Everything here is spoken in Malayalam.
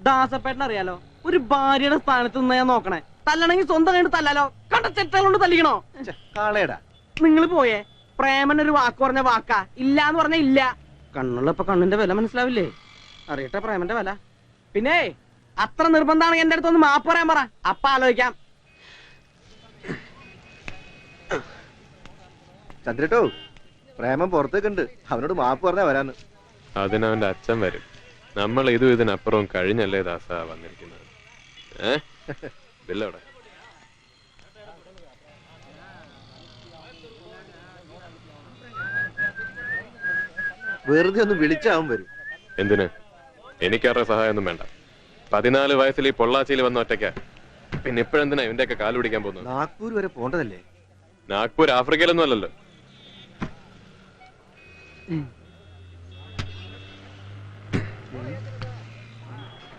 ദാസപ്പേട്ടൻ അറിയാലോ, ഒരു ഭാര്യയുടെ സ്ഥാനത്ത് നിന്ന് ഞാൻ നോക്കണേ. തല്ലണെങ്കിൽ സ്വന്തം കണ്ട് തല്ലാലോ, കണ്ട ചെറ്റകൾ കൊണ്ട് തല്ലിക്കണോ? കാളേടാ നിങ്ങൾ പോയേ. പ്രേമൻ ഒരു വാക്ക് പറഞ്ഞ വാക്കാ, ഇല്ലാന്ന് പറഞ്ഞ ഇല്ല. കണ്ണുള്ളപ്പോ കണ്ണിന്റെ വില മനസ്സിലാവില്ലേ? അറിയട്ടെ പ്രേമന്റെ വില. പിന്നെ അത്ര നിർബന്ധമാണെങ്കിൽ എന്റെ അടുത്തൊന്ന് മാപ്പ് പറയാൻ പറ, അപ്പ ആലോചിക്കാം. ചന്ദ്രട്ടോ, പ്രേമം പുറത്തേക്കുണ്ട്, അവനോട് മാപ്പ് പറഞ്ഞാ വരാന്ന്. അതിനവന്റെ അച്ഛൻ വരും. നമ്മൾ ഇതിനപ്പുറവും കഴിഞ്ഞല്ലേ ദാസ വന്നിരിക്കുന്നത്. ബില്ലവിടെ. വെറുതെ ഒന്ന് വിളിച്ചാവും വരും. എന്തിന്? എനിക്കവരുടെ സഹായമൊന്നും വേണ്ട. 14 വയസ്സിൽ ഈ പൊള്ളാച്ചിയിൽ വന്ന ഒറ്റയ്ക്ക. പിന്നെ ഇപ്പോഴെന്തിനാ ഇവന്റെയൊക്കെ കാല് പിടിക്കാൻ പോകുന്നത്? നാഗ്പൂർ വരെ പോണ്ടതല്ലേ? നാഗ്പൂർ ആഫ്രിക്കയിലൊന്നും അല്ലല്ലോ.